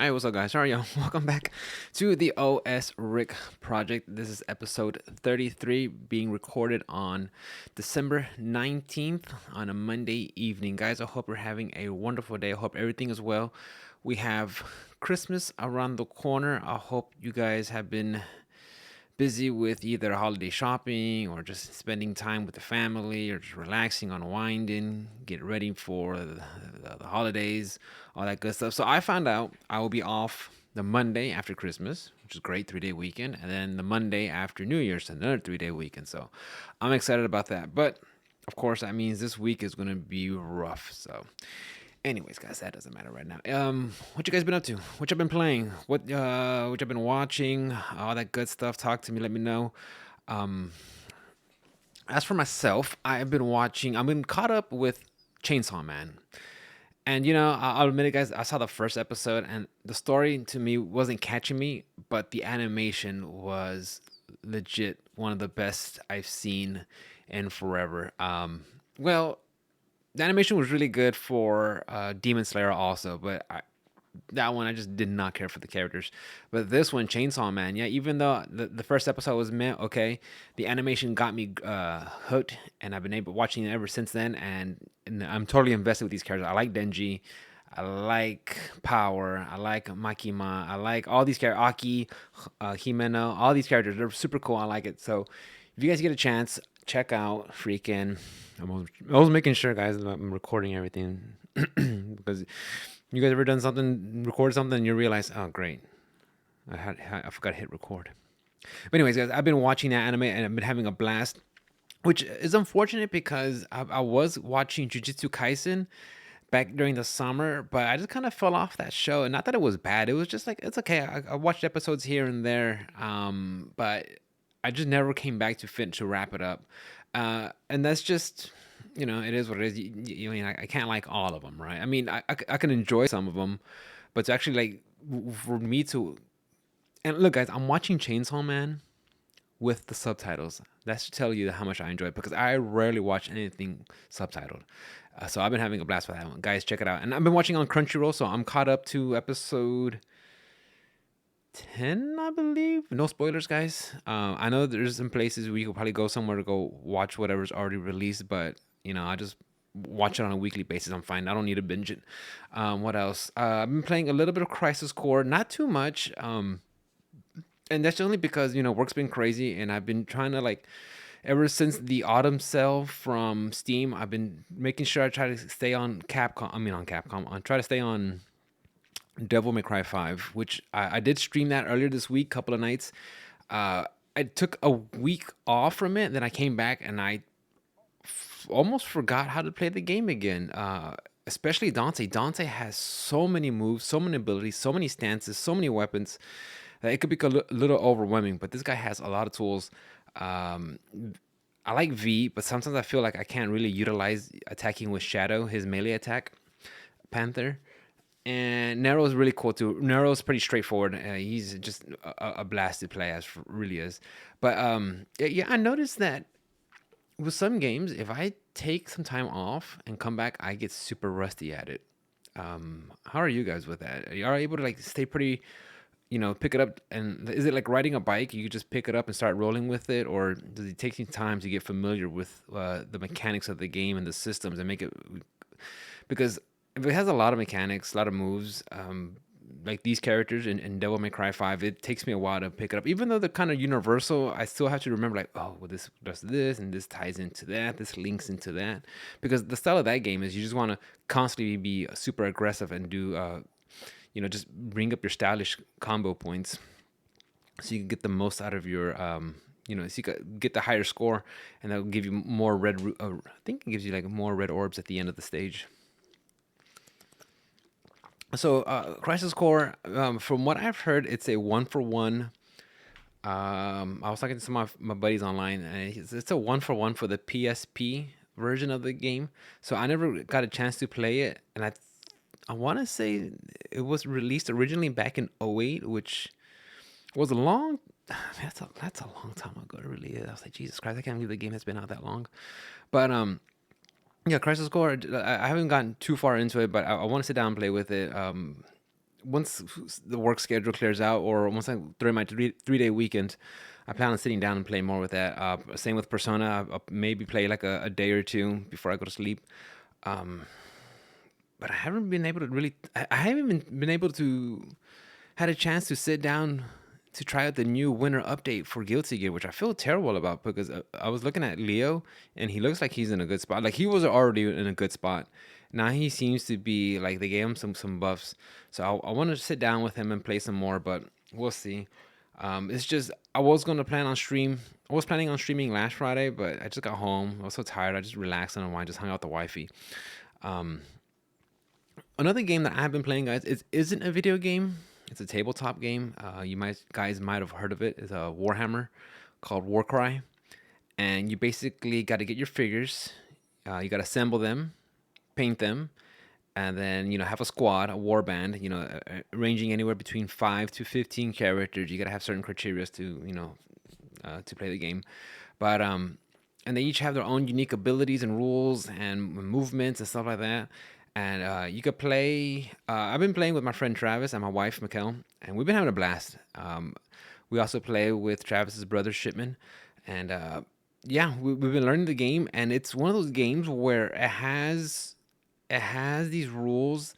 Hey, what's up, guys? Sorry, y'all. Welcome back to the OS Rick Project. This is episode 33 being recorded on December 19th on a Monday evening. Guys, I hope you're having a wonderful day. I hope everything is well. We have Christmas around the corner. I hope you guys have been busy with either holiday shopping or just spending time with the family or just relaxing, unwinding, get ready for the holidays, all that good stuff. So I found out I will be off the Monday after Christmas, which is great, 3 day weekend, and then the Monday after New Year's, another 3 day weekend. So I'm excited about that. But of course, that means this week is going to be rough. So anyways, guys, that doesn't matter right now. What you guys been up to? What you been playing? What you been watching? All that good stuff. Talk to me. Let me know. Um, as for myself, I've been watching. I've been caught up with Chainsaw Man, and I'll admit it, guys. I saw the first episode, and the story to me wasn't catching me, but the animation was legit one of the best I've seen in forever. Well, the animation was really good for Demon Slayer also, but that one I just did not care for the characters. But this one, Chainsaw Man, yeah, even though the first episode was meh, okay, the animation got me hooked, and I've been able watching it ever since then, and I'm totally invested with these characters. I like Denji. I like Power. I like Makima. I like all these characters. Aki, Himeno. All these characters. They're super cool. I like it. So if you guys get a chance, check out freaking. I was making sure, guys, that I'm recording everything because you guys ever done something, record something, and you realize, oh great, I forgot to hit record. But anyways, guys, I've been watching that anime and I've been having a blast, which is unfortunate because I was watching Jujutsu Kaisen back during the summer, but I just kind of fell off that show. And not that it was bad; it was just like it's okay. I watched episodes here and there, but I just never came back to fit to wrap it up. And that's just it is what it is. I can't like all of them, right? I mean, I can enjoy some of them, but to actually like for me to and look, guys, I'm watching Chainsaw Man with the subtitles. That should tell you how much I enjoy it because I rarely watch anything subtitled. So I've been having a blast with that one. Guys, check it out. And I've been watching on Crunchyroll, so I'm caught up to episode 10, I believe. No spoilers, guys. I know there's some places we could probably go somewhere to go watch whatever's already released, but I just watch it on a weekly basis. I'm fine. I don't need to binge it. What else? I've been playing a little bit of Crisis Core, not too much. And that's only because work's been crazy, and I've been trying to like ever since the autumn sale from Steam. I've been making sure I try to stay on Capcom. I mean, on Capcom. I try to stay on Devil May Cry 5, which I did stream that earlier this week, couple of nights. I took a week off from it, then I came back and I almost forgot how to play the game again. Especially Dante. Dante has so many moves, so many abilities, so many stances, so many weapons that it could be a little overwhelming. But this guy has a lot of tools. Um, I like V, but sometimes I feel like I can't really utilize attacking with Shadow, his melee attack, Panther. And Nero is really cool too. Nero is pretty straightforward. He's just a blasted play as really is. But yeah, I noticed that with some games, if I take some time off and come back, I get super rusty at it. How are you guys with that? Are you able to like stay pretty, pick it up? And is it like riding a bike? You just pick it up and start rolling with it, or does it take some time to get familiar with the mechanics of the game and the systems and make it? Because if it has a lot of mechanics, a lot of moves, like these characters in Devil May Cry 5, it takes me a while to pick it up. Even though they're kind of universal, I still have to remember, like, oh, well, this does this, and this ties into that, this links into that. Because the style of that game is you just want to constantly be super aggressive and do, just bring up your stylish combo points so you can get the most out of your, so you can get the higher score, and that'll give you more red, I think it gives you like more red orbs at the end of the stage. So, Crisis Core, from what I've heard, it's a one for one. I was talking to some of my buddies online, and it's a one for one for the PSP version of the game. So I never got a chance to play it, and I want to say it was released originally back in '08, which was a long. That's a long time ago. It really is. I was like, Jesus Christ, I can't believe the game has been out that long. But yeah, Crisis Core. I haven't gotten too far into it, but I want to sit down and play with it. once the work schedule clears out, or once I during my 3 day weekend, I plan on sitting down and playing more with that. Same with Persona. I'll maybe play like a day or two before I go to sleep. Um, but I haven't been able to really. I haven't even been able to had a chance to sit down to try out the new winter update for Guilty Gear, which I feel terrible about because I was looking at Leo and he looks like he's in a good spot. Like he was already in a good spot. Now he seems to be like they gave him some buffs. So I want to sit down with him and play some more, but we'll see. It's just I was gonna plan on stream. I was planning on streaming last Friday, but I just got home. I was so tired. I just relaxed on wine, just hung out with the wifey. Um, Another game that I've been playing, guys, isn't a video game. It's a tabletop game. You might have heard of it. It's a Warhammer called Warcry, and you basically got to get your figures. You got to assemble them, paint them, and then have a squad, a war band. Ranging anywhere between 5 to 15 characters. You got to have certain criteria to play the game, but and they each have their own unique abilities and rules and movements and stuff like that. And you could play. I've been playing with my friend Travis and my wife Mikkel, and we've been having a blast. We also play with Travis's brother Shipman, and yeah, we've been learning the game. And it's one of those games where it has these rules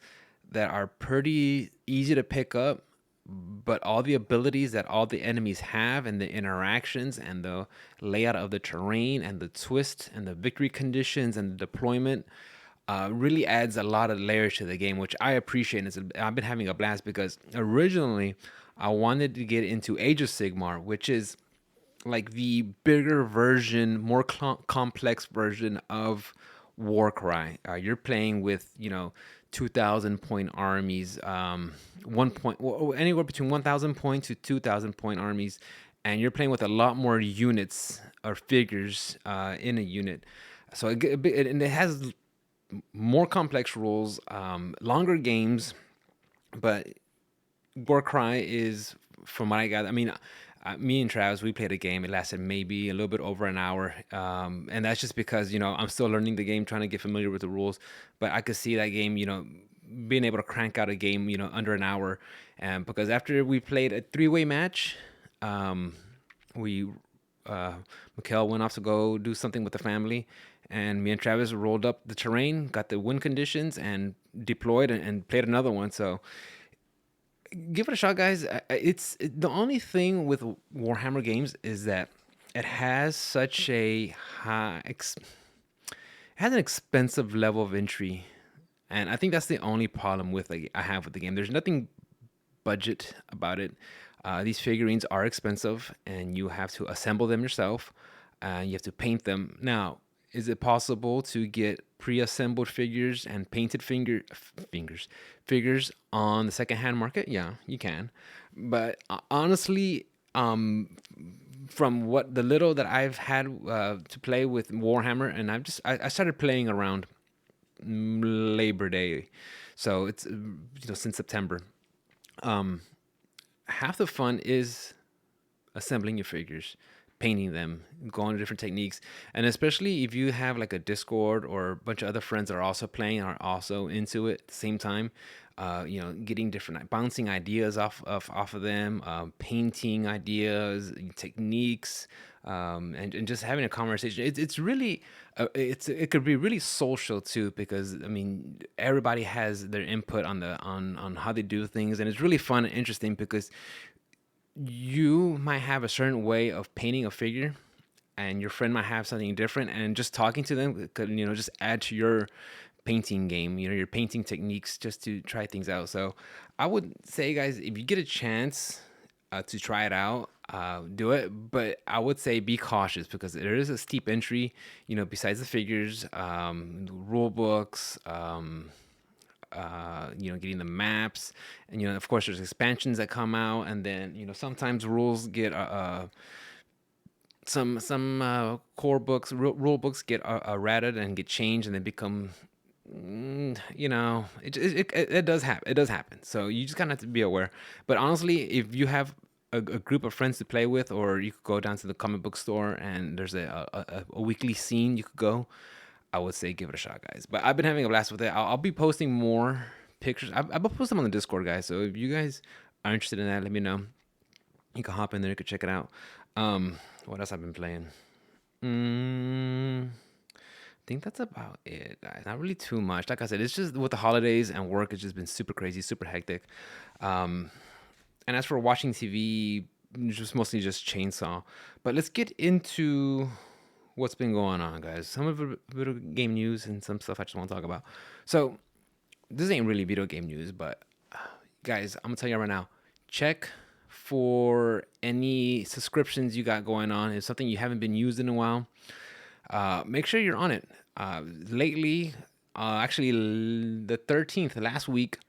that are pretty easy to pick up, but all the abilities that all the enemies have and the interactions and the layout of the terrain and the twist and the victory conditions and the deployment really adds a lot of layers to the game, which I appreciate. I've been having a blast because originally I wanted to get into Age of Sigmar, which is like the bigger version, more complex version of Warcry. You're playing with 2,000 point armies, anywhere between 1,000 point to 2,000 point armies, and you're playing with a lot more units or figures in a unit. So and it has more complex rules, longer games, but Warcry is, from what I got, I mean, me and Travis, we played a game. It lasted maybe a little bit over an hour, and that's just because I'm still learning the game, trying to get familiar with the rules. But I could see that game, being able to crank out a game, under an hour, and because after we played a three-way match, we Mikhail went off to go do something with the family, and me and Travis rolled up the terrain, got the win conditions, and deployed and played another one. So give it a shot, guys. The only thing with Warhammer games is that it has such a has an expensive level of entry, and I think that's the only problem with I have with the game. There's nothing budget about it. These figurines are expensive, and you have to assemble them yourself, and you have to paint them. Now, is it possible to get pre-assembled figures and painted figures on the secondhand market? Yeah, you can. But honestly, from what the little that I've had to play with Warhammer, and I started playing around Labor Day, so it's since September. Um, Half the fun is assembling your figures, painting them, going to different techniques, and especially if you have like a Discord or a bunch of other friends that are also playing, are also into it at the same time. Getting different, bouncing ideas off of them, painting ideas, techniques, and just having a conversation. It's really it could be really social too, because I mean everybody has their input on how they do things, and it's really fun and interesting because you might have a certain way of painting a figure, and your friend might have something different, and just talking to them could just add to your painting game, your painting techniques, just to try things out. So I would say, guys, if you get a chance to try it out, do it, but I would say be cautious because there is a steep entry, besides the figures, the rule books, getting the maps, and of course there's expansions that come out, and then sometimes rules get some core books, rule books get errated and get changed, and they become, it does happen. It does happen. So you just kind of have to be aware. But honestly, if you have a group of friends to play with, or you could go down to the comic book store and there's a weekly scene you could go, I would say give it a shot, guys. But I've been having a blast with it. I'll be posting more pictures. I'll post them on the Discord, guys. So if you guys are interested in that, let me know. You can hop in there. You can check it out. What else I've been playing? I think that's about it, guys. Not really too much. Like I said, it's just with the holidays and work, it's just been super crazy, super hectic. Um, and as for watching TV, just mostly just Chainsaw. But let's get into what's been going on, guys. Some of the video game news and some stuff I just want to talk about. So this ain't really video game news, but guys, I'm gonna tell you right now. Check for any subscriptions you got going on. It's something you haven't been used in a while. Make sure you're on it. Lately, actually, the 13th, last week,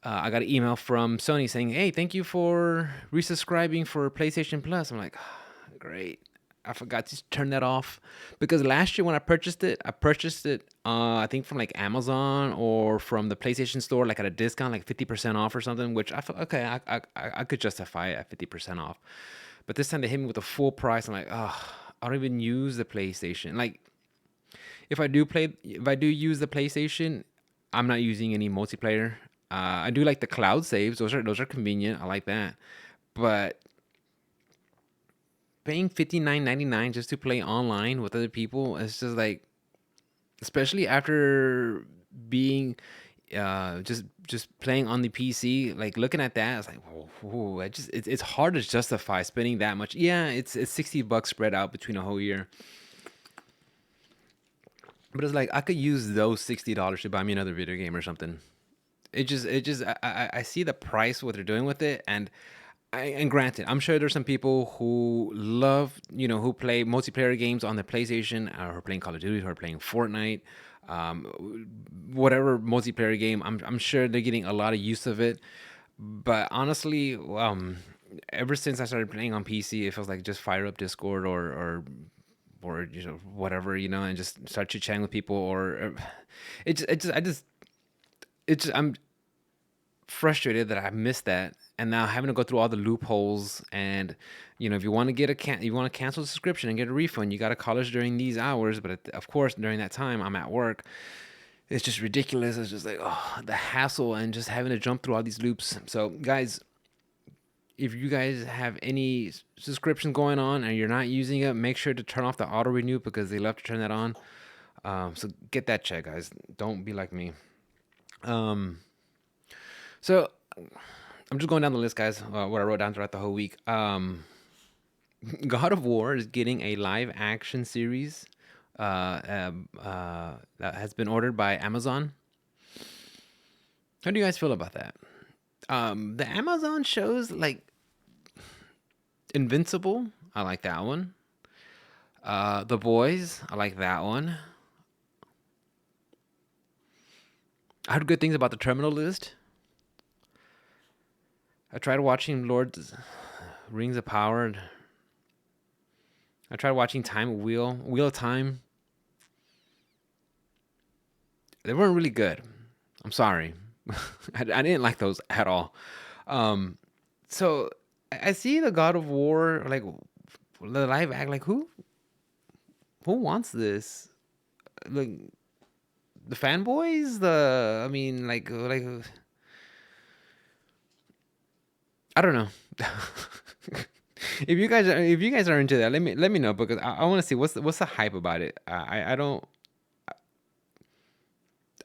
I got an email from Sony saying, "Hey, thank you for resubscribing for PlayStation Plus." I'm like, great. I forgot to turn that off because last year when I purchased it, I think from like Amazon or from the PlayStation Store, like at a discount, like 50% off or something. Which I thought, okay, I could justify it at 50% off. But this time they hit me with a full price. I'm like, oh, I don't even use the PlayStation. Like, if I do use the PlayStation, I'm not using any multiplayer. I do like the cloud saves; those are convenient. I like that, but paying $59.99 just to play online with other people, it's just like, especially after being just playing on the PC, like looking at that, it's like, whoa, it's hard to justify spending that much. Yeah, it's $60 spread out between a whole year. But it's like I could use those $60 to buy me another video game or something. I see the price what they're doing with it, and granted, I'm sure there's some people who love, who play multiplayer games on the PlayStation, or who are playing Call of Duty, who are playing Fortnite, um, whatever multiplayer game. I'm sure they're getting a lot of use of it. But honestly, ever since I started playing on PC, it feels like just fire up Discord or whatever, and just start chit chatting with people, or I'm frustrated that I missed that, and now having to go through all the loopholes. And if you want to you want to cancel the subscription and get a refund, you got to call us during these hours. But of course, during that time, I'm at work. It's just ridiculous. It's just like, oh, the hassle and just having to jump through all these loops. So, guys, if you guys have any subscription going on and you're not using it, make sure to turn off the auto renew because they love to turn that on. So get that check, guys. Don't be like me. So I'm just going down the list, guys. What I wrote down throughout the whole week. God of War is getting a live action series that has been ordered by Amazon. How do you guys feel about that? The Amazon shows like Invincible. I like that one. The Boys. I like that one. I heard good things about the Terminal List. I tried watching Lord's Rings of Power. I tried watching Wheel of Time. They weren't really good. I'm sorry. I didn't like those at all. So I see the God of War, like the live act, like who wants this? Like the fanboys, I mean, like I don't know. If you guys are into that, let me know because I want to see what's the hype about it. I don't.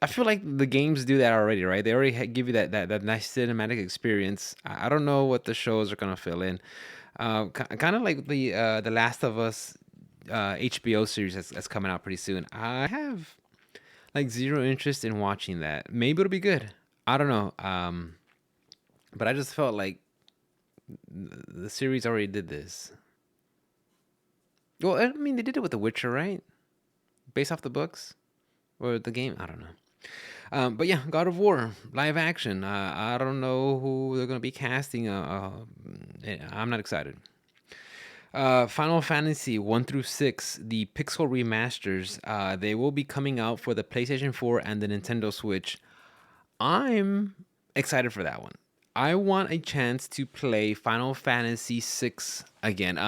I feel like the games do that already, right? They already give you that nice cinematic experience. I don't know what the shows are gonna fill in. Kind of like the Last of Us HBO series that's coming out pretty soon. I have like zero interest in watching that. Maybe it'll be good. I don't know. But I just felt like the series already did this. Well, I mean, they did it with The Witcher, right? Based off the books or the game. I don't know. But yeah, God of War live action. I don't know who they're gonna be casting. I'm not excited. Final Fantasy 1 through 6, the Pixel remasters, they will be coming out for the PlayStation 4 and the Nintendo Switch. I'm excited for that one. I want a chance to play Final Fantasy 6 again.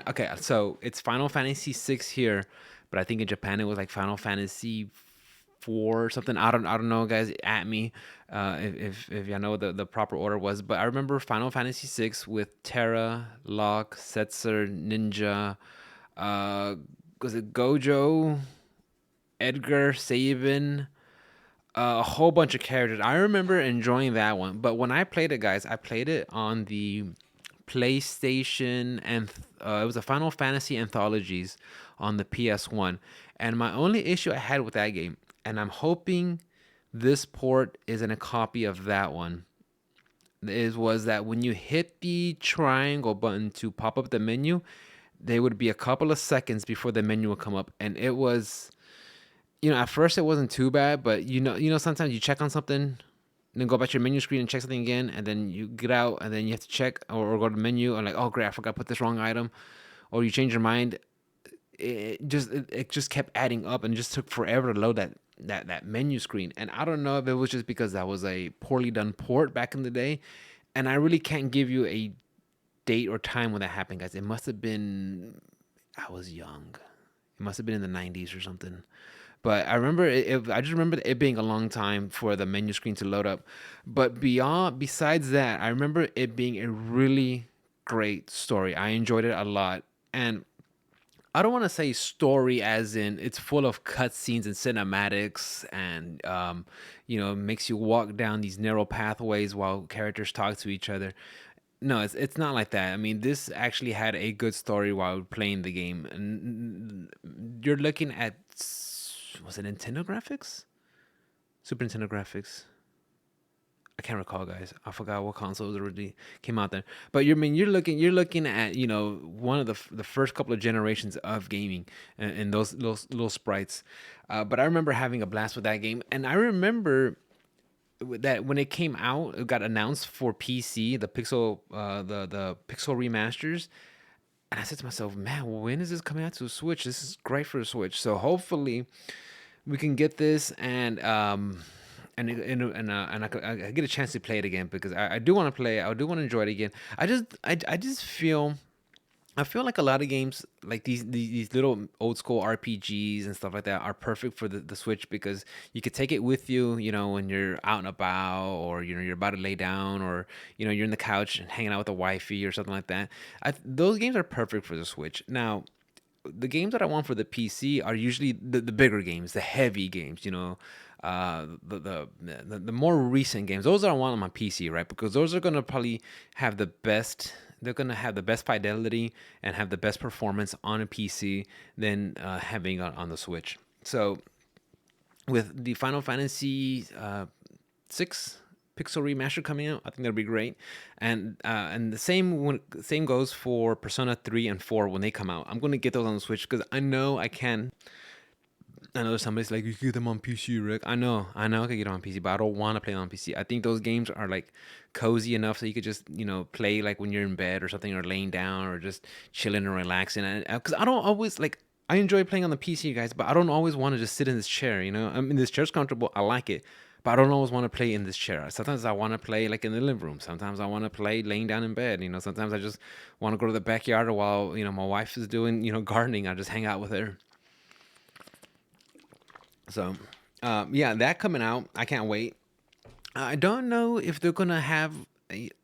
Okay, so it's Final Fantasy 6 here, but I think in Japan it was like Final Fantasy 4 or something. I don't know, guys. At me, if y'all know what the proper order was. But I remember Final Fantasy 6 with Terra, Locke, Setzer, Ninja. Uh, was it Gojo, Edgar, Sabin? A whole bunch of characters. I remember enjoying that one. But when I played it, guys, I played it on the PlayStation, and it was a Final Fantasy Anthologies on the PS1. And my only issue I had with that game, and I'm hoping this port isn't a copy of that one, was that when you hit the triangle button to pop up the menu, there would be a couple of seconds before the menu would come up, and it was, at first it wasn't too bad, but sometimes you check on something, then go back to your menu screen and check something again, and then you get out, and then you have to check or go to the menu and like, oh great, I forgot to put this wrong item, or you change your mind. It just kept adding up, and it just took forever to load that menu screen. And I don't know if it was just because that was a poorly done port back in the day, and I really can't give you a date or time when that happened, guys. It must have been, I was young. It must have been in the 90s or something. But I remember I just remember it being a long time for the menu screen to load up. But besides that, I remember it being a really great story. I enjoyed it a lot. And I don't want to say story as in it's full of cutscenes and cinematics, and makes you walk down these narrow pathways while characters talk to each other. No, it's not like that. I mean, this actually had a good story while playing the game. And you're looking at, was it Nintendo graphics? Super Nintendo graphics. I can't recall, guys. I forgot what consoles already came out there. But you're looking at one of the first couple of generations of gaming, and those little sprites. But I remember having a blast with that game, and I remember that when it came out, it got announced for PC, the the Pixel remasters, and I said to myself, man, when is this coming out to Switch? This is great for the Switch. So hopefully we can get this, and I get a chance to play it again, because I do want to play it. I do want to enjoy it again. I just feel. I feel like a lot of games like these little old school RPGs and stuff like that are perfect for the Switch, because you could take it with you, when you're out and about, or you're about to lay down, or you're in the couch and hanging out with a wifey or something like that. Those games are perfect for the Switch. Now, the games that I want for the PC are usually the bigger games, the heavy games, the more recent games. Those are I want on my PC, right? Because those are gonna probably have the best. They're gonna have the best fidelity and have the best performance on a PC than having on the Switch. So with the Final Fantasy six Pixel remaster coming out, I think that'll be great. And the same goes for Persona 3 and 4 when they come out. I'm gonna get those on the Switch because I know I can. I know somebody's like, you can get them on PC, Rick. I know I could get them on PC, but I don't want to play them on PC. I think those games are like cozy enough so you could just, play like when you're in bed or something, or laying down, or just chilling and relaxing. And because I don't always like, I enjoy playing on the PC, guys, but I don't always want to just sit in this chair. I mean, this chair's comfortable. I like it, but I don't always want to play in this chair. Sometimes I want to play like in the living room. Sometimes I want to play laying down in bed. Sometimes I just want to go to the backyard while my wife is doing gardening. I just hang out with her. So, yeah, that coming out, I can't wait. I don't know if they're gonna have.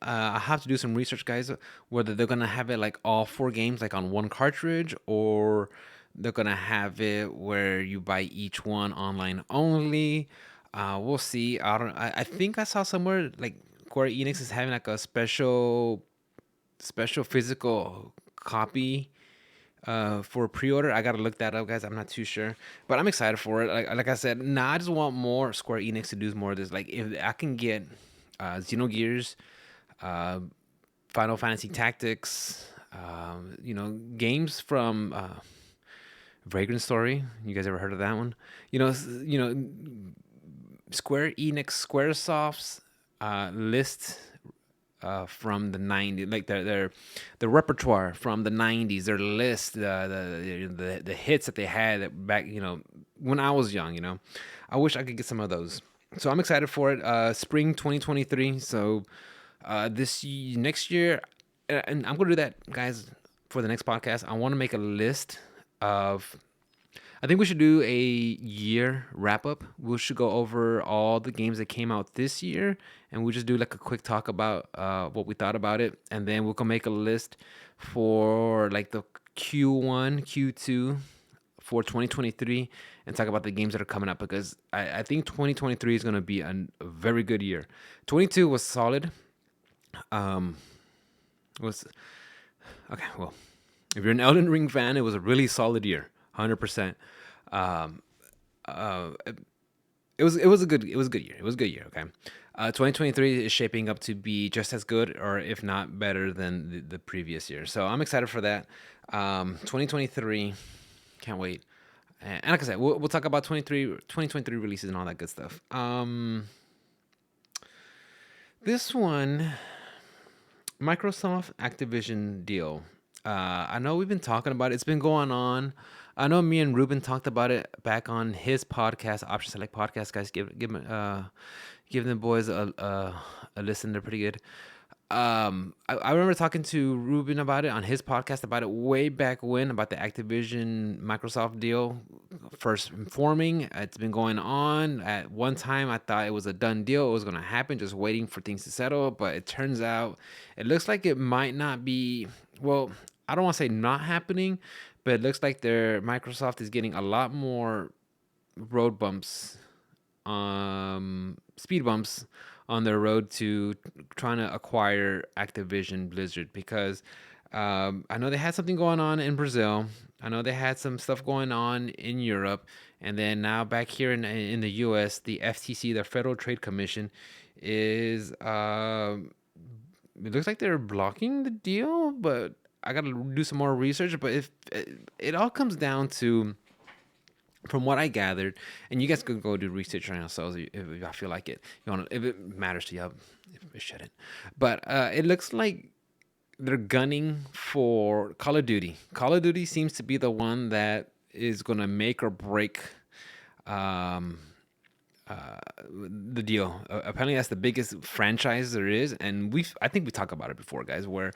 I have to do some research, guys. Whether they're gonna have it like all four games like on one cartridge, or they're gonna have it where you buy each one online only. We'll see. I don't. I think I saw somewhere like Square Enix is having like a special physical copy for pre-order. I gotta look that up, guys. I'm not too sure, but I'm excited for it. Like I said, nah, I just want more Square Enix to do more of this. Like if I can get Xenogears, uh, Final Fantasy Tactics, games from Vagrant Story. You guys ever heard of that one? Square Enix, SquareSoft's list from the 90s, like their repertoire from the 90s, their list, the hits that they had back, when I was young. I wish I could get some of those. So I'm excited for it. Spring 2023. So next year, and I'm gonna do that, guys, for the next podcast. I want to make a list of I think we should do a year wrap up. We should go over all the games that came out this year, and we'll just do like a quick talk about what we thought about it, and then we can make a list for like the Q1, Q2 for 2023, and talk about the games that are coming up because I think 2023 is going to be a very good year. 22 was solid. Um, was okay. Well, if you're an Elden Ring fan, it was a really solid year, 100%. Um, uh, it was a good year. It was a good year. Okay, 2023 is shaping up to be just as good, or if not better than the previous year. So I'm excited for that. 2023, can't wait. And like I said, we'll talk about 2023 releases and all that good stuff. This one, Microsoft Activision deal. I know we've been talking about it. It's been going on. I know me and Ruben talked about it back on his podcast, Option Select Podcast. Guys, give them boys a listen. They're pretty good. I remember talking to Ruben about it on his podcast about it way back when, about the Activision Microsoft deal first forming. It's been going on. At one time, I thought it was a done deal. It was going to happen, just waiting for things to settle. But it turns out it looks like it might not be. Well, I don't want to say not happening, but it looks like their Microsoft is getting a lot more road bumps, speed bumps on their road to trying to acquire Activision Blizzard because I know they had something going on in Brazil. I know they had some stuff going on in Europe, and then now back here in the U.S., the FTC, the Federal Trade Commission, is it looks like they're blocking the deal, but I gotta do some more research. But if it all comes down to, from what I gathered, and you guys could go do research on yourselves if I feel like it. You want if it matters to you, if it shouldn't. But it looks like they're gunning for Call of Duty. Call of Duty seems to be the one that is gonna make or break um, the deal. Apparently, that's the biggest franchise there is, and I think we talked about it before, guys. Where,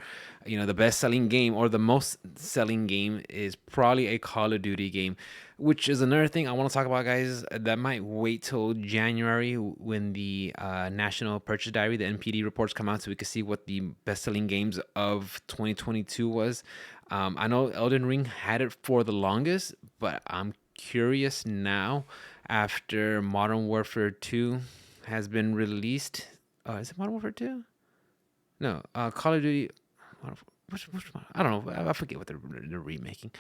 the best selling game or the most selling game is probably a Call of Duty game, which is another thing I want to talk about, guys. That might wait till January when the National Purchase Diary, the NPD reports come out, so we can see what the best selling games of 2022 was. I know Elden Ring had it for the longest, but I'm curious now after Modern Warfare 2 has been released. Is it Modern Warfare 2? No, Call of Duty. Which one? I don't know. I forget what they're remaking.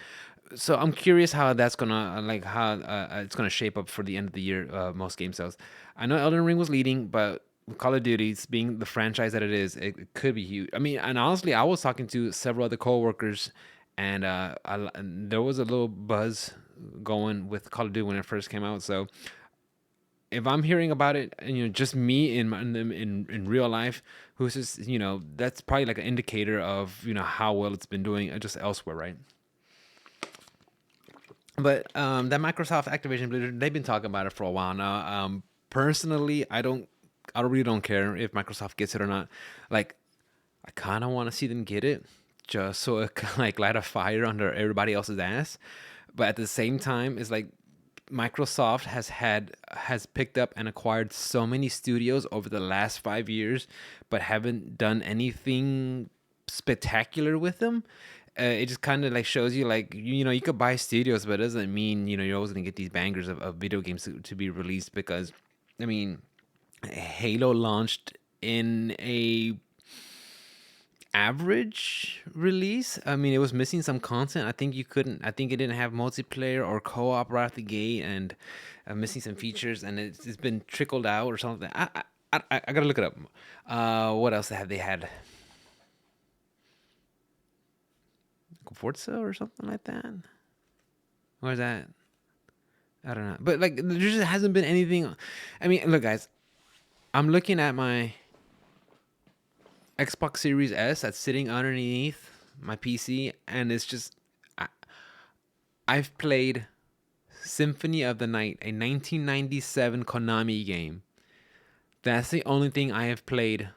So I'm curious how that's gonna how it's gonna shape up for the end of the year. Most game sales. I know Elden Ring was leading, but Call of Duty being the franchise that it is, it could be huge. I mean, and honestly, I was talking to several other coworkers, and there was a little buzz going with Call of Duty when it first came out. So if I'm hearing about it, and just me in real life, who's just that's probably like an indicator of how well it's been doing just elsewhere, right? But that Microsoft Activision Blizzard, they've been talking about it for a while now. Personally, I really don't care if Microsoft gets it or not. Like, I kind of want to see them get it, just so it can like light a fire under everybody else's ass. But at the same time, it's like Microsoft has picked up and acquired so many studios over the last 5 years, but haven't done anything spectacular with them. It just kind of like shows you like you could buy studios, but it doesn't mean you're always gonna get these bangers of video games to be released. Because I mean, Halo launched in a average release. I mean, it was missing some content. I think you couldn't. I think it didn't have multiplayer or co-op right out the gate, and missing some features. And it's been trickled out or something. I gotta look it up. What else have they had? Forza or something like that. Or is that? I don't know. But like, there just hasn't been anything. I mean, look, guys. I'm looking at my Xbox Series S that's sitting underneath my PC, and it's just I've played Symphony of the Night, a 1997 Konami game. That's the only thing I have played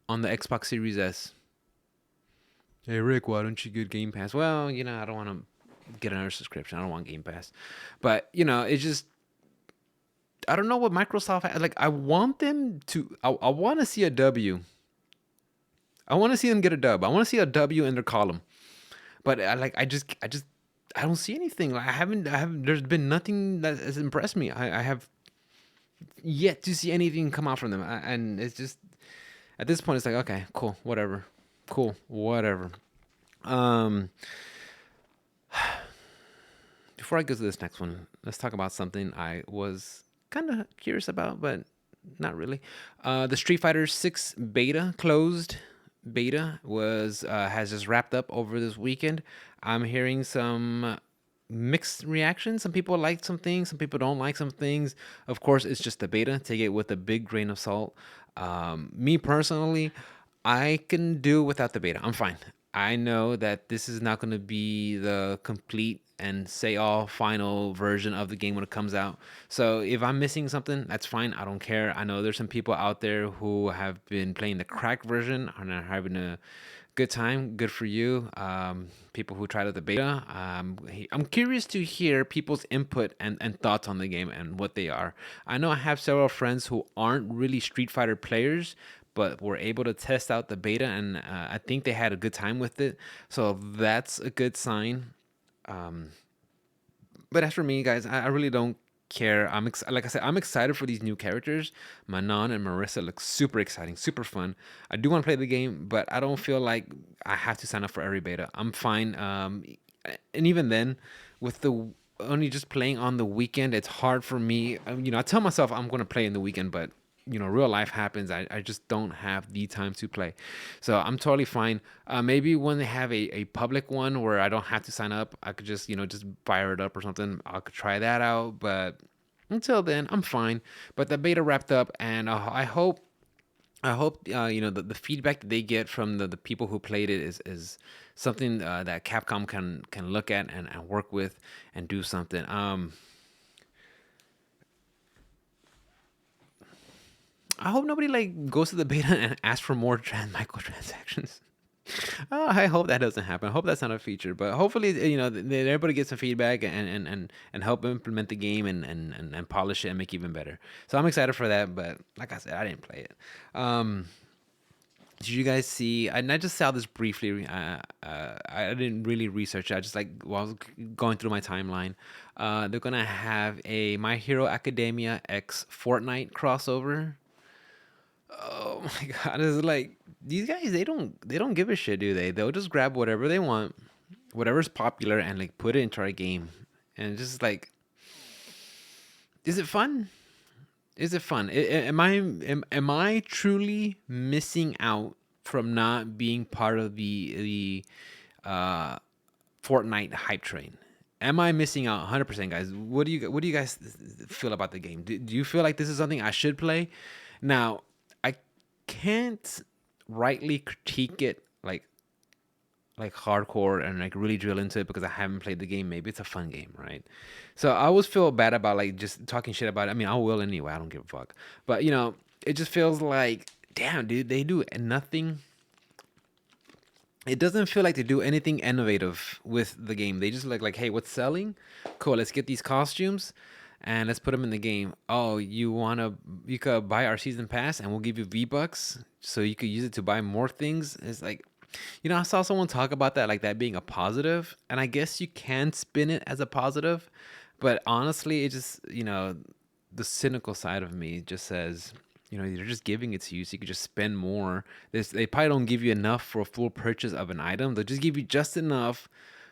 on the Xbox Series S. Hey Rick, why don't you get Game Pass? Well, I don't want to get another subscription. I don't want Game Pass, but it's just I don't know what Microsoft like. I want them to. I want to see a W. I want to see them get a dub. I want to see a W in their column. But I don't see anything. Like, I haven't. There's been nothing that has impressed me. I have yet to see anything come out from them, and it's just at this point, it's like, okay, cool, whatever, cool, whatever. Um, Before I go to this next one, let's talk about something I was kind of curious about, but not really. The Street Fighter 6 beta closed beta was has just wrapped up over this weekend. I'm hearing some mixed reactions. Some people like some things, some people don't like some things. Of course, it's just a beta. Take it with a big grain of salt. Me personally, I can do without the beta. I'm fine. I know that this is not going to be the complete and say all final version of the game when it comes out. So if I'm missing something, that's fine. I don't care. I know there's some people out there who have been playing the cracked version and are having a good time. Good for you. People who tried out the beta. I'm curious to hear people's input and thoughts on the game and what they are. I know I have several friends who aren't really Street Fighter players, but were able to test out the beta, and I think they had a good time with it. So that's a good sign. Um, but as for me, guys, I really don't care. Like I said, I'm excited for these new characters. Manon and Marissa look super exciting, super fun. I do want to play the game, but I don't feel like I have to sign up for every beta. I'm fine. And even then, with the only just playing on the weekend, it's hard for me. I tell myself I'm going to play in the weekend, but real life happens. I just don't have the time to play. So I'm totally fine. Maybe when they have a public one where I don't have to sign up, I could just fire it up or something. I could try that out. But until then, I'm fine. But the beta wrapped up, and I hope the feedback that they get from the people who played it is something that Capcom can look at and work with and do something. I hope nobody like goes to the beta and asks for more microtransactions. I hope that doesn't happen. I hope that's not a feature, but hopefully, everybody gets some feedback and help implement the game and polish it and make it even better. So I'm excited for that. But like I said, I didn't play it. Um, did you guys see? And I just saw this briefly. I didn't really research it. I just like while I was going through my timeline. They're gonna have a My Hero Academia X Fortnite crossover. Oh my god, it's like these guys they don't give a shit, do they? They'll just grab whatever they want, whatever's popular and like put it into our game. And it's just like is it fun? Is it fun? Am I truly missing out from not being part of the Fortnite hype train? Am I missing out 100%, guys? What do you guys feel about the game? Do you feel like this is something I should play? Now, I can't rightly critique it like hardcore and like really drill into it because I haven't played the game. Maybe it's a fun game, right? So I always feel bad about like just talking shit about it. I mean, I will anyway. I don't give a fuck. But it just feels like, damn, dude, they do nothing. It doesn't feel like they do anything innovative with the game. They just like, hey, what's selling? Cool, let's get these costumes and let's put them in the game. Oh, you could buy our season pass and we'll give you V-Bucks so you could use it to buy more things. It's like, I saw someone talk about that, like that being a positive, and I guess you can spin it as a positive, but honestly, it just, the cynical side of me just says, they're just giving it to you so you could just spend more. They probably don't give you enough for a full purchase of an item. They'll just give you just enough.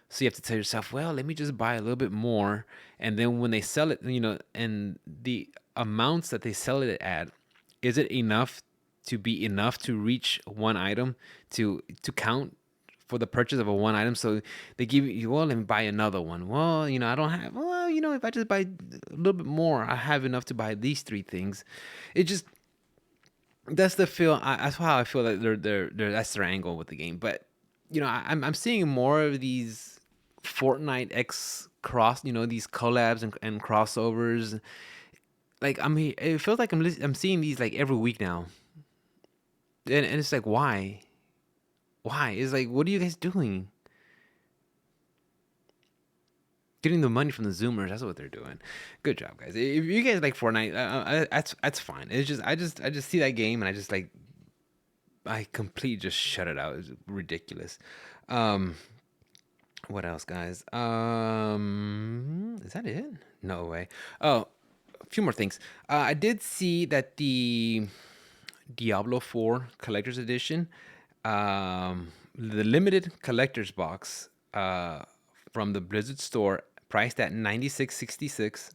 So you have to tell yourself, well, let me just buy a little bit more. And then when they sell it, and the amounts that they sell it at, is it enough to be enough to reach one item to count for the purchase of a one item? So they give you, well, let me buy another one. Well, I don't have, well, if I just buy a little bit more, I have enough to buy these three things. It just, that's the feel. That's how I feel that they're that's their angle with the game. But I'm seeing more of these Fortnite X cross, these collabs and crossovers. Like it feels like I'm seeing these like every week now, and it's like why, It's like what are you guys doing? getting the money from the Zoomers. That's what they're doing. Good job, guys. If you guys like Fortnite, that's fine. It's just I just see that game and I just like I completely just shut it out. It's ridiculous. Um, what else, guys? Is that it? No way. Oh, a few more things. I did see that the Diablo 4 Collector's Edition, the limited collector's box from the Blizzard store, priced at 96.66,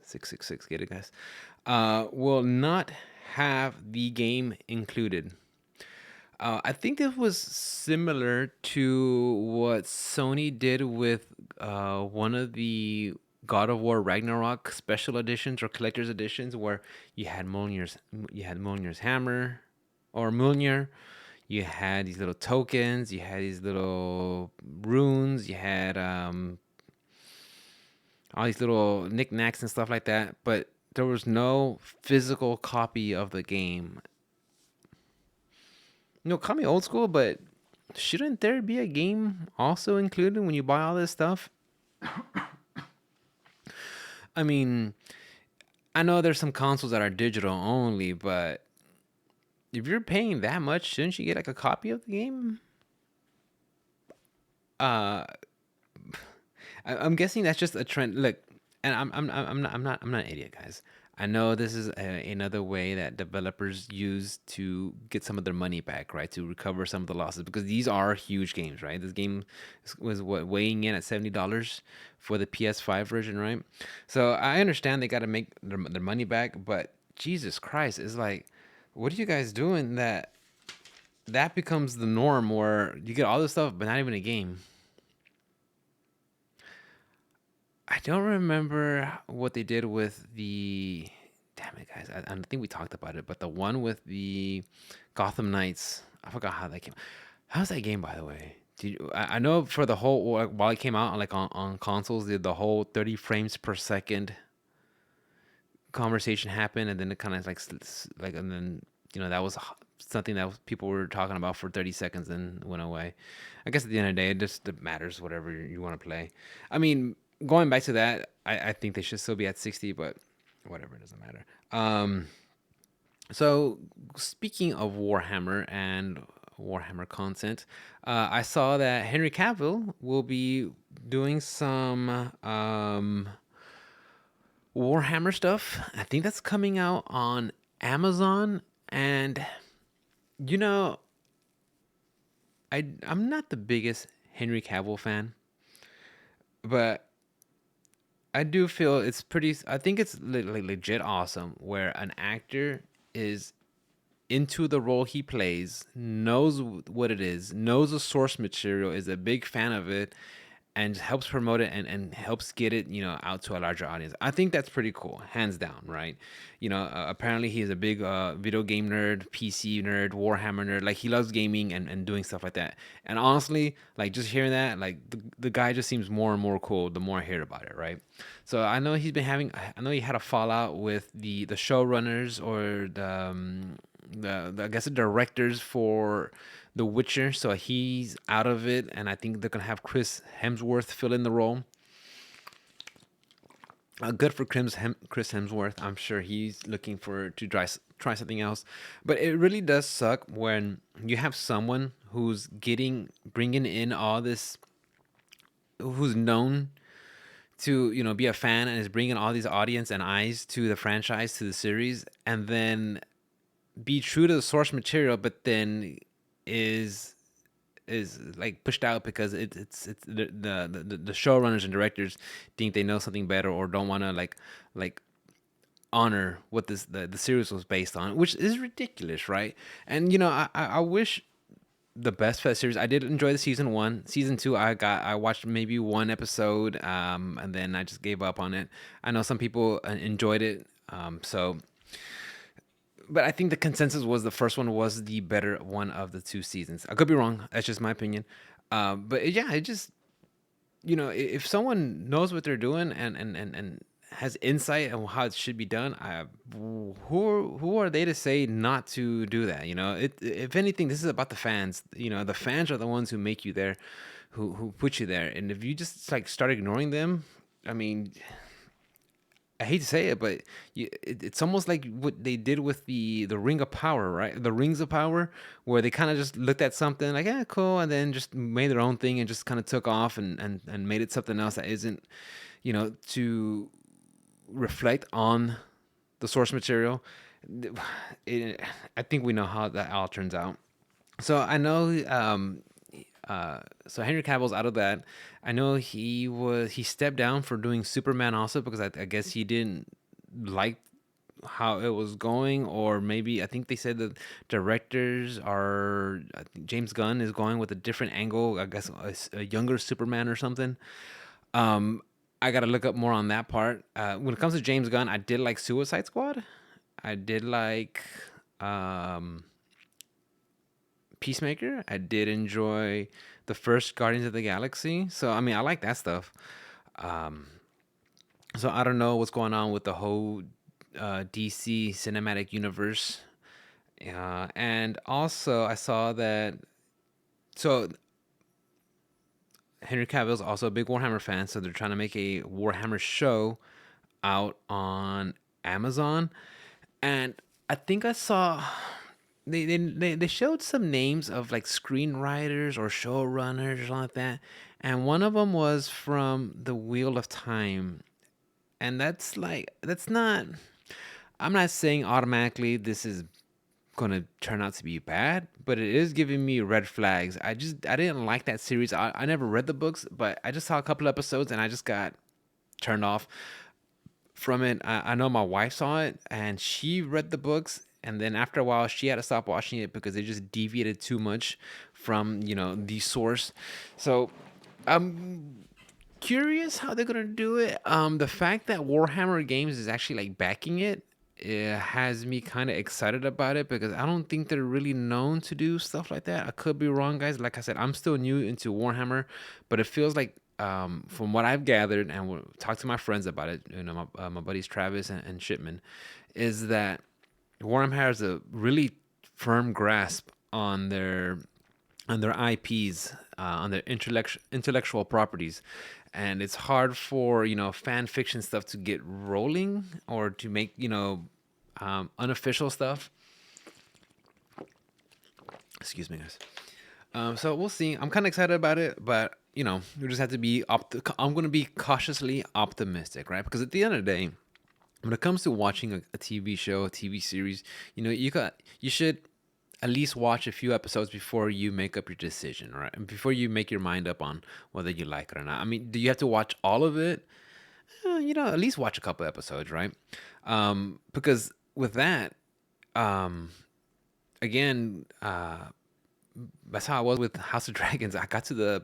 666, get it, guys, will not have the game included. I think this was similar to what Sony did with one of the God of War Ragnarok special editions or collector's editions, where you had Mjolnir's hammer or Mjolnir, you had these little tokens, you had these little runes, you had all these little knickknacks and stuff like that, but there was no physical copy of the game. Call me old school, but shouldn't there be a game also included when you buy all this stuff? I mean, I know there's some consoles that are digital only, but if you're paying that much, shouldn't you get like a copy of the game? Uh, I'm guessing that's just a trend. Look, and I'm not an idiot, guys. I know this is another way that developers use to get some of their money back, right? To recover some of the losses because these are huge games, right? This game was what weighing in at $70 for the PS5 version, right? So I understand they got to make their money back, but Jesus Christ, it's like, what are you guys doing that becomes the norm where you get all this stuff but not even a game? I don't remember what they did with the. Damn it, guys! I think we talked about it, but the one with the Gotham Knights, I forgot how that came. How's that game, by the way? I know for the whole while it came out like on consoles, the whole 30 frames per second conversation happened, and then it kind of like, and then that was something that people were talking about for 30 seconds and went away. I guess at the end of the day, it matters whatever you want to play. I mean, going back to that, I think they should still be at 60, but whatever, it doesn't matter. So speaking of Warhammer and Warhammer content, I saw that Henry Cavill will be doing some Warhammer stuff. I think that's coming out on Amazon, and you know, I'm not the biggest Henry Cavill fan, but I do feel it's pretty. I think it's legit awesome where an actor is into the role he plays, knows what it is, knows the source material, is a big fan of it, and helps promote it and helps get it, out to a larger audience. I think that's pretty cool, hands down, right? Apparently he is a big video game nerd, PC nerd, Warhammer nerd. Like he loves gaming and doing stuff like that. And honestly, like just hearing that, like the guy just seems more and more cool the more I hear about it, right? So I know he had a fallout with the showrunners or the I guess the directors for The Witcher, so he's out of it, and I think they're gonna have Chris Hemsworth fill in the role. Good for Chris Hemsworth. I'm sure he's looking for to try something else, but it really does suck when you have someone who's bringing in all this, who's known to be a fan and is bringing all these audience and eyes to the franchise, to the series, and then be true to the source material, but then is like pushed out because it's the showrunners and directors think they know something better or don't want to like honor what the series was based on, which is ridiculous, right? And I wish the best for that series. I did enjoy the season one. Season two, I watched maybe one episode, and then I just gave up on it. I know some people enjoyed it, so but I think the consensus was the first one was the better one of the two seasons. I could be wrong. That's just my opinion. But yeah, it just if someone knows what they're doing and has insight on how it should be done, who are they to say not to do that? If anything, this is about the fans. The fans are the ones who make you there, who put you there, and if you just like start ignoring them, I mean, I hate to say it, but it's almost like what they did with the Ring of Power, right? The Rings of Power, where they kind of just looked at something like, yeah, cool, and then just made their own thing and just kind of took off and made it something else that isn't, to reflect on the source material. It, I think we know how that all turns out. So I know, so Henry Cavill's out of that. I know he stepped down for doing Superman also because I guess he didn't like how it was going, or maybe I think they said that directors are, I think James Gunn is going with a different angle. I guess a younger Superman or something. Um, I got to look up more on that part. When it comes to James Gunn, I did like Suicide Squad. I did like um, Peacemaker. I did enjoy the first Guardians of the Galaxy. So I mean, I like that stuff. Um, so I don't know what's going on with the whole DC cinematic universe. And also I saw that, so Henry Cavill's also a big Warhammer fan, so they're trying to make a Warhammer show out on Amazon. And I think I saw they showed some names of like screenwriters or showrunners or something like that, and one of them was from the Wheel of Time, and that's not. I'm not saying automatically this is gonna turn out to be bad, but it is giving me red flags. I didn't like that series. I never read the books, but I just saw a couple episodes and I just got turned off from it. I know my wife saw it and she read the books, and then after a while she had to stop watching it because it just deviated too much from the source. So I'm curious how they're gonna do it. The fact that Warhammer Games is actually like backing it has me kind of excited about it because I don't think they're really known to do stuff like that. I could be wrong, guys. Like I said, I'm still new into Warhammer, but it feels like, from what I've gathered and talked to my friends about it, my buddies Travis and Shipman, is that Warhammer has a really firm grasp on their IPs, on their intellectual properties, and it's hard for fan fiction stuff to get rolling or to make unofficial stuff. Excuse me, guys. So we'll see. I'm kind of excited about it, but we just have to be I'm going to be cautiously optimistic, right? Because at the end of the day, when it comes to watching a TV show, a TV series, you should at least watch a few episodes before you make up your decision, right? And before you make your mind up on whether you like it or not. I mean, do you have to watch all of it? At least watch a couple episodes, right? Because with that, um, again, that's how I was with House of Dragons. I got to the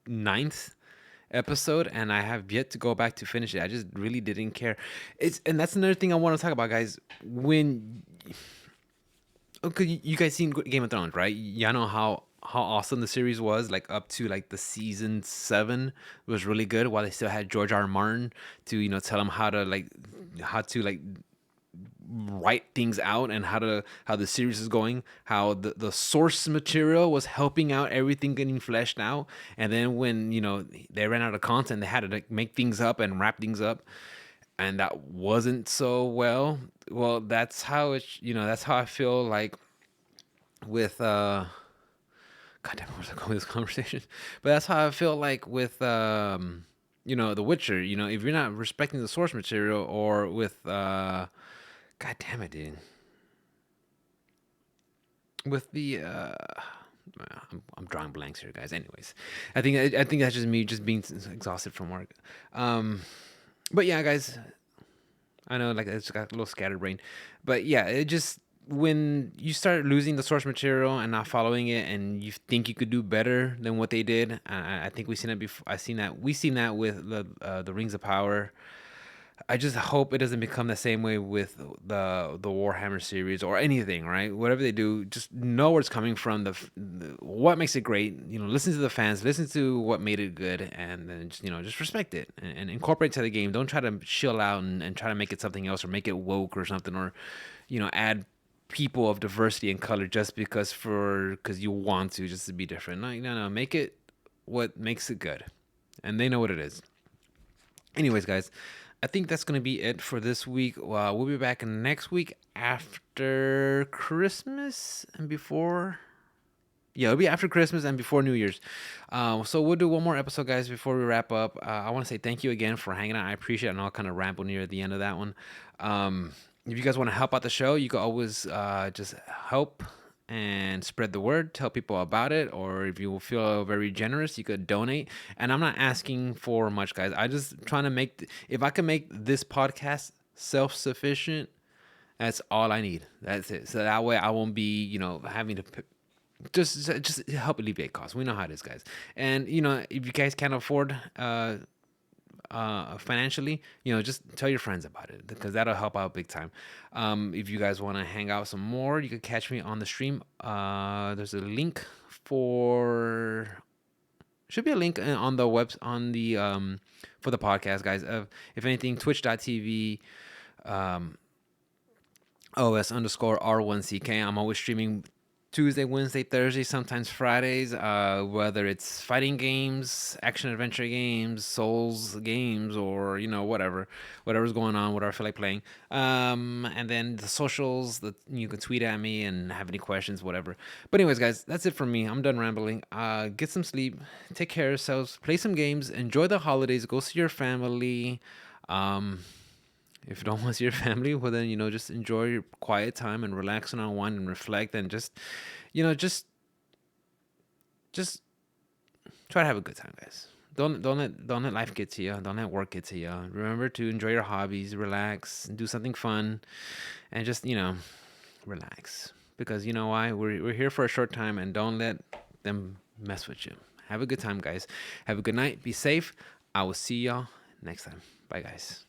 ninth episode and I have yet to go back to finish it. I just really didn't care. And that's another thing I want to talk about, guys. When Okay, you guys seen Game of Thrones, right? Y'all know how awesome the series was, like up to like the season 7 was really good. While they still had George R. R. Martin to tell them how to write things out and how the series is going, how the source material was helping out everything getting fleshed out, and then when they ran out of content, they had to like make things up and wrap things up, and that wasn't so well. That's how that's how I feel like with god damn, where's I going with this conversation? But that's how I feel like with The Witcher. If you're not respecting the source material, or with god damn it, dude, with the I'm drawing blanks here, guys. Anyways, I think that's just me just being exhausted from work. But yeah, guys, I know, like, it's got a little scattered brain, but yeah, it just, when you start losing the source material and not following it, and you think you could do better than what they did, I think we've seen it before. We've seen that with the Rings of Power. I just hope it doesn't become the same way with the Warhammer series or anything, right? Whatever they do, just know where it's coming from. What makes it great. Listen to the fans, listen to what made it good, and then just respect it and incorporate it to the game. Don't try to chill out and try to make it something else or make it woke or something, or add people of diversity and color just because you want to, just to be different. No, no, no. Make it what makes it good, and they know what it is. Anyways, guys, I think that's gonna be it for this week. We'll be back next week after Christmas and before. Yeah, it'll be after Christmas and before New Year's. So we'll do one more episode, guys, before we wrap up. I want to say thank you again for hanging out. I appreciate it. And I'll kind of ramble near the end of that one. If you guys want to help out the show, you can always just help and spread the word, tell people about it, or if you feel very generous, you could donate. And I'm not asking for much, guys. I just trying to make, if I can make this podcast self-sufficient, that's all I need. That's it. So that way I won't be, having to just help alleviate costs. We know how it is, guys. And if you guys can't afford financially, just tell your friends about it because that'll help out big time. If you guys want to hang out some more, you can catch me on the stream. There's a link for should be a link on the web on the for the podcast, guys. If anything, twitch.tv OS_R1CK. I'm always streaming Tuesday, Wednesday, Thursday, sometimes Fridays, whether it's fighting games, action adventure games, Souls games, or whatever's going on, whatever I feel like playing. And then the socials that you can tweet at me and have any questions, whatever. But anyways, guys, that's it from me. I'm done rambling. Get some sleep, take care of yourselves, play some games, enjoy the holidays, go see your family. If you don't want to see your family, well then just enjoy your quiet time and relax and unwind and reflect and just you know just try to have a good time, guys. Don't let life get to you. Don't let work get to you. Remember to enjoy your hobbies, relax, do something fun, and just relax because you know why we're here for a short time and don't let them mess with you. Have a good time, guys. Have a good night. Be safe. I will see y'all next time. Bye, guys.